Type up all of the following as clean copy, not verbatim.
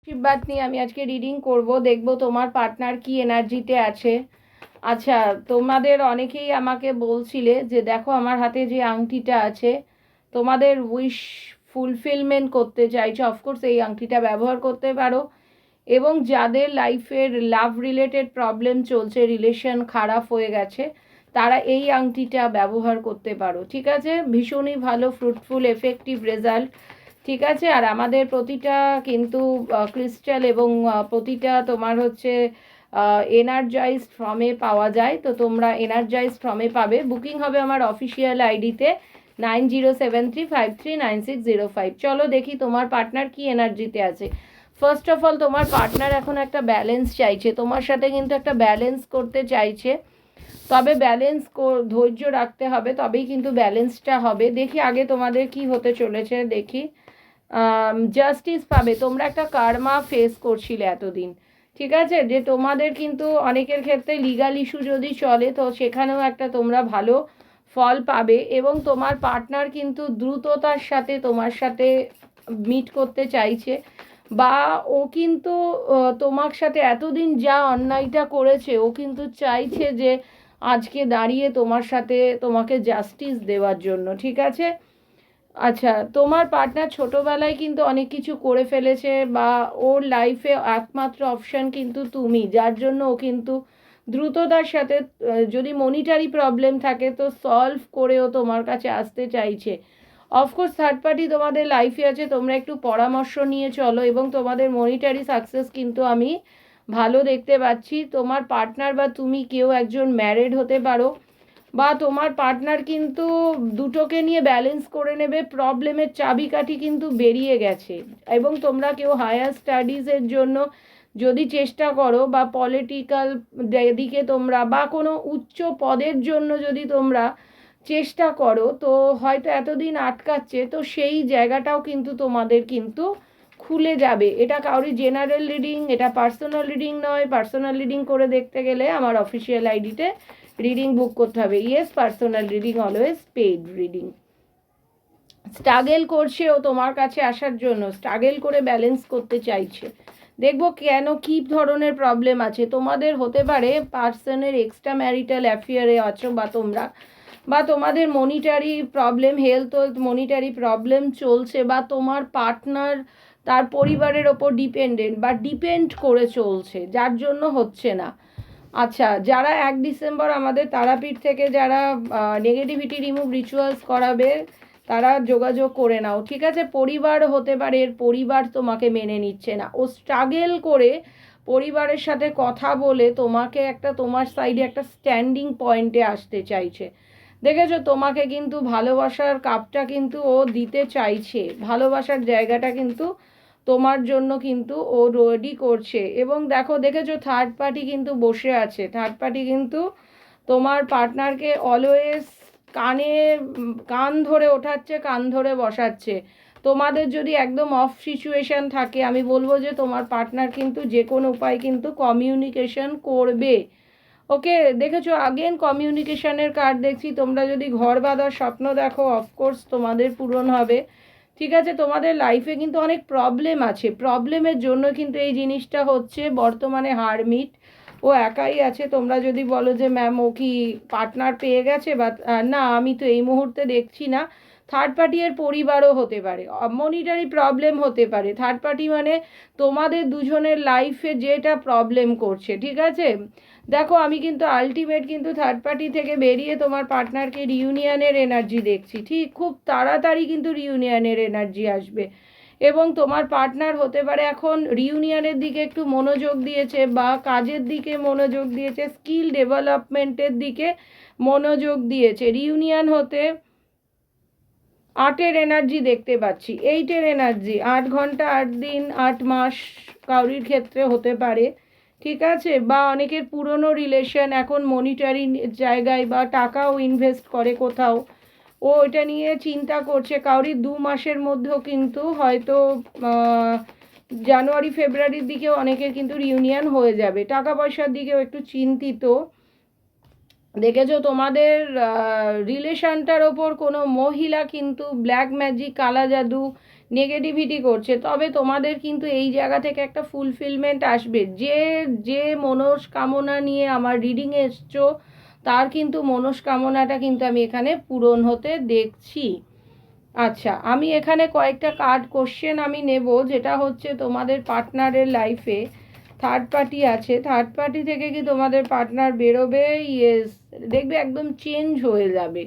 আশীর্বাদ নিয়ে আমি আজকে রিডিং করব, দেখব তোমার পার্টনার কি এনার্জিতে আছে। আচ্ছা, তোমাদের অনেকেই আমাকে বলছিলে যে দেখো আমার হাতে যে আংটিটা আছে, তোমাদের উইশ ফুলফিলমেন্ট করতে চাইছো, অফকোর্স এই আংটিটা ব্যবহার করতে পারো। এবং যাদের লাইফের লাভ রিলেটেড প্রবলেম চলছে, রিলেশন খারাপ হয়ে গেছে, তারা এই আংটিটা ব্যবহার করতে পারো। ঠিক আছে, ভীষণই ভালো, ফ্রুটফুল, এফেক্টিভ রেজাল্ট। ঠিক আছে, আর আমাদের প্রতিটা কিন্তু ক্রিস্টাল এবং প্রতিটা তোমার হচ্ছে এনার্জাইজড ফর্মে পাওয়া যায়। তো তোমরা এনার্জাইজড ফর্মে পাবে। বুকিং হবে আমার অফিসিয়াল আইডিতে 9073539605। চলো দেখি তোমার পার্টনার কি এনার্জিতে আছে। ফার্স্ট অফ অল, তোমার পার্টনার এখন একটা ব্যালেন্স চাইছে, তোমার সাথে কিন্তু একটা ব্যালেন্স করতে চাইছে। তবে ব্যালেন্স ধৈর্য রাখতে হবে, তবেই কিন্তু ব্যালেন্সটা হবে। দেখি আগে তোমাদের কি হতে চলেছে দেখি। জাস্টিস পাবে। তোমরা একটা কার্মা ফেস করছিলে এতদিন, ঠিক আছে, যে তোমাদের কিন্তু অনেকের ক্ষেত্রে লিগাল ইস্যু যদি চলে তো সেখানেও একটা তোমরা ভালো ফল পাবে। এবং তোমার পার্টনার কিন্তু দ্রুততার সাথে তোমার সাথে মিট করতে চাইছে, বা ও কিন্তু তোমার সাথে এতদিন যা অন্যায়টা করেছে ও কিন্তু চাইছে যে আজকে দাঁড়িয়ে তোমার সাথে তোমাকে জাস্টিস দেওয়ার জন্য। ঠিক আছে, আচ্ছা, তোমার পার্টনার ছোটোবেলায় কিন্তু অনেক কিছু করে ফেলেছে, বা ওর লাইফে একমাত্র অপশান কিন্তু তুমি, যার জন্য ও কিন্তু দ্রুততার সাথে যদি মনিটারি প্রবলেম থাকে তো সলভ করেও তোমার কাছে আসতে চাইছে। অফকোর্স থার্ড পার্টি তোমাদের লাইফে আছে, তোমরা একটু পরামর্শ নিয়ে চলো, এবং তোমাদের মনিটারি সাকসেস কিন্তু আমি ভালো দেখতে পাচ্ছি। তোমার পার্টনার বা তুমি কেউ একজন ম্যারিড হতে পারো, বা তোমার পার্টনার কিন্তু দুটোকে নিয়ে ব্যালেন্স করে নেবে। প্রবলেমের চাবিকাঠি কিন্তু বেরিয়ে গেছে। এবং তোমরা কেউ হায়ার স্টাডিজের জন্য যদি চেষ্টা করো, বা পলিটিক্যাল দিকে তোমরা, বা কোনো উচ্চ পদের জন্য যদি তোমরা চেষ্টা করো, তো হয়তো এতদিন আটকাচ্ছে, তো সেই জায়গাটাও কিন্তু তোমাদের কিন্তু খুলে যাবে। এটা কাউরি জেনারেল রিডিং, এটা পার্সোনাল রিডিং নয়। পার্সোনাল রিডিং করে দেখতে গেলে আমার অফিসিয়াল আইডিতে রিডিং বুক করতে হবে। Yes, personal reading always paid reading. Struggle করছে ও তোমার কাছে আসার জন্য, স্ট্রাগল করে ব্যালেন্স করতে চাইছে। দেখবো কেন, কী ধরনের প্রবলেম আছে তোমাদের। হতে পারে পার্সনের এক্সট্রা ম্যারিটাল অ্যাফেয়ারে আছো, বা তোমরা, বা তোমাদের monetary problem, health monetary problem চলছে, বা তোমার পার্টনার তার পরিবারের ওপর ডিপেন্ডেন্ট বা ডিপেন্ড করে চলছে, যার জন্য হচ্ছে না। আচ্ছা, যারা 1 ডিসেম্বর আমাদের তারাপীঠ থেকে যারা নেগেটিভিটি রিমুভ রিচুয়ালস করাবে, তারা যোগাযোগ করে নাও। ঠিক আছে, পরিবার হতে পারে, এর পরিবার তোমাকে মেনে নিচ্ছে না। ও স্ট্রাগল করে পরিবারের সাথে কথা বলে তোমাকে একটা, তোমার সাইডে একটা স্ট্যান্ডিং পয়েন্টে আসতে চাইছে। দেখেছো, তোমাকে কিন্তু ভালোবাসার কাপটা কিন্তু ও দিতে চাইছে, ভালোবাসার জায়গাটা কিন্তু তোমার জন্য কিন্তু ও রেডি করছে। এবং দেখেছো থার্ড পার্টি কিন্তু বসে আছে। থার্ড পার্টি কিন্তু তোমার পার্টনারকে অলওয়েজ কান ধরে ওঠাচ্ছে, কান ধরে বসাচ্ছে। তোমাদের যদি একদম অফ সিচুয়েশান থাকে, আমি বলবো যে তোমার পার্টনার কিন্তু যে কোনো উপায় কিন্তু কমিউনিকেশন করবে। ওকে, দেখেছো আগেন কমিউনিকেশনের কার্ড দেখছি। তোমরা যদি ঘর বাঁধার স্বপ্ন দেখো, অফকোর্স তোমাদের পূরণ হবে। ঠিক আছে, তোমাদের লাইফে কিন্তু অনেক প্রবলেম আছে, প্রবলেমের জন্য কিন্তু এই জিনিসটা হচ্ছে। বর্তমানে হারমিট, ও একাই আছে। তোমরা যদি বলো যে ম্যাম ও কি পার্টনার পেয়ে গেছে, বা না, আমি তো এই মুহূর্তে দেখছি না। থার্ড পার্টি এর পরিবারও হতে পারে, মনিটারি প্রবলেম হতে পারে। থার্ড পার্টি মানে তোমাদের দুজনের লাইফে যেটা প্রবলেম করছে। ঠিক আছে, দেখো আমি কিন্তু আলটিমেট কিন্তু থার্ড পার্টি থেকে বেরিয়ে তোমার পার্টনারকে রিউনিয়নের এনার্জি দেখছি। ঠিক খুব তাড়াতাড়ি কিন্তু রিউনিয়নের এনার্জি আসবে। এবং তোমার পার্টনার হতে পারে এখন রিউনিয়নের দিকে একটু মনোযোগ দিয়েছে, বা কাজের দিকে মনোযোগ দিয়েছে, স্কিল ডেভেলপমেন্টের দিকে মনোযোগ দিয়েছে। রিউনিয়ন হতে 8-এর এনার্জি দেখতে পাচ্ছি, 8-এর এনার্জি, 8 ঘন্টা, 8 দিন, 8 মাস কাউরির ক্ষেত্রে হতে পারে। ঠিক আছে, বা অনেকের পুরনো রিলেশন এখন মনিটারি জায়গায় বা টাকাও ইনভেস্ট করে কোথাও, ও এটা নিয়ে চিন্তা করছে। কাউরি 2 মাসের মধ্যেও কিন্তু হয়তো জানুয়ারি ফেব্রুয়ারির দিকেও অনেকের কিন্তু রিউনিয়ন হয়ে যাবে। টাকা পয়সার দিকেও একটু চিন্তিত। দেখেছো তোমাদের রিলেশনটার ওপর কোনো মহিলা কিন্তু ব্ল্যাক ম্যাজিক, কালা জাদু, নেগেটিভিটি করছে। তবে তোমাদের কিন্তু এই জায়গা থেকে একটা ফুলফিলমেন্ট আসবে। যে যে মনস্কামনা নিয়ে আমার রিডিংয়ে এসছো তার কিন্তু মনস্কামনাটা কিন্তু আমি এখানে পূরণ হতে দেখছি। আচ্ছা, আমি এখানে কয়েকটা কার্ড কোশ্চেন আমি নেব, যেটা হচ্ছে তোমাদের পার্টনারের লাইফে থার্ড পার্টি আছে, থার্ড পার্টি থেকে কি তোমাদের পার্টনার বেরোবে? ইয়েস, দেখবে একদম চেঞ্জ হয়ে যাবে,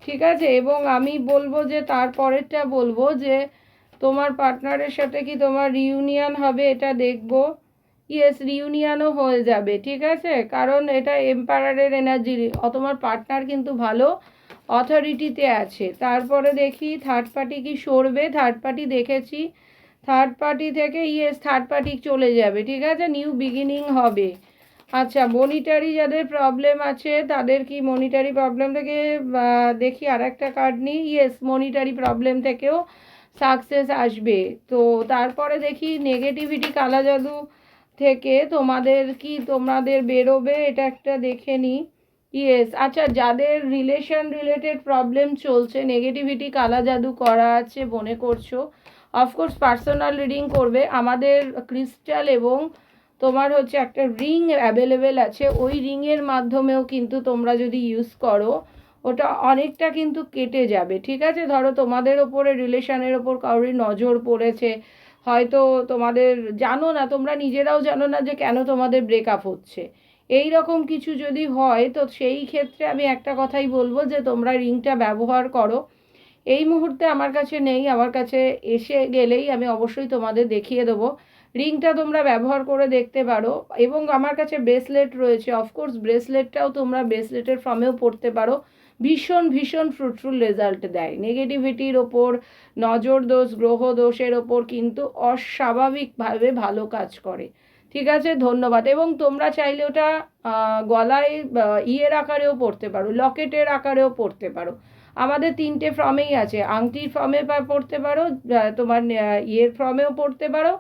ঠিক আছে। এবং আমি বলবো যে তারপরেরটা বলবো যে তোমার পার্টনারের সাথে কি তোমার রিউনিয়ন হবে, এটা দেখবো। ইয়েস, রিউনিয়নও হয়ে যাবে, ঠিক আছে, কারণ এটা এম্পায়ারের এনার্জি। তোমার পার্টনার কিন্তু ভালো অথরিটিতে আছে। তারপরে দেখি থার্ড পার্টি কি সরবে। থার্ড পার্টি দেখেছি, থার্ড পার্টি থেকে ইয়েস থার্ড পার্টি চলে যাবে, ঠিক আছে, নিউ বিগিনিং হবে। আচ্ছা, মনিটারি যাদের প্রবলেম আছে তাদের কি মনিটারি প্রবলেম থেকে দেখি আর একটা কার্ড নিই। ইয়েস, মনিটারি প্রবলেম থেকেও সাকসেস আসবে। তো তারপরে দেখি নেগেটিভিটি, কালা জাদু থেকে তোমাদের বেরোবে, এটা একটা দেখে নিই। ইয়েস, আচ্ছা, যাদের রিলেটেড প্রবলেম চলছে, নেগেটিভিটি, কালা জাদু করা আছে মনে করছো, অফকোর্স পার্সোনাল রিডিং করবে। আমাদের ক্রিস্টাল এবং তোমার হচ্ছে একটা রিং অ্যাভেলেবেল আছে, ওই রিংয়ের মাধ্যমেও কিন্তু তোমরা যদি ইউজ করো ওটা অনেকটা কিন্তু কেটে যাবে, ঠিক আছে। ধরো তোমাদের ওপরে রিলেশনের ওপর কারোর নজর পড়েছে, হয়তো তোমাদের জানো না, তোমরা নিজেরাও জানো না যে কেন তোমাদের ব্রেকআপ হচ্ছে, এই রকম কিছু যদি হয় তো সেই ক্ষেত্রে আমি একটা কথাই বলবো যে তোমরা রিংটা ব্যবহার করো। এই মুহূর্তে আমার কাছে নেই, আমার কাছে এসে গেলেই আমি অবশ্যই তোমাদের দেখিয়ে দেবো। রিংটা তোমরা ব্যবহার করে দেখতে পারো। এবং আমার কাছে ব্রেসলেট রয়েছে, অফকোর্স ব্রেসলেটটাও তোমরা ব্রেসলেটের ফর্মেও পড়তে পারো। ভীষণ ভীষণ ফ্রুটফুল রেজাল্ট দেয়। নেগেটিভিটির ওপর, নজর দোষ, গ্রহ দোষের ওপর কিন্তু অস্বাভাবিকভাবে ভালো কাজ করে, ঠিক আছে। ধন্যবাদ। এবং তোমরা চাইলে ওটা গলায় ইয়ের আকারেও পড়তে পারো, লকেটের আকারেও পড়তে পারো। আমাদের 3টে ফর্মেই আছে, আংটির ফর্মে পড়তে পারো, তোমার ইয়ের ফর্মেও পড়তে পারো,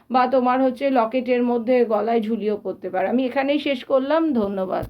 বা তোমার হচ্ছে লকেটের মধ্যে গলায় ঝুলিয়েও পড়তে পারো। আমি এখানেই শেষ করলাম, ধন্যবাদ।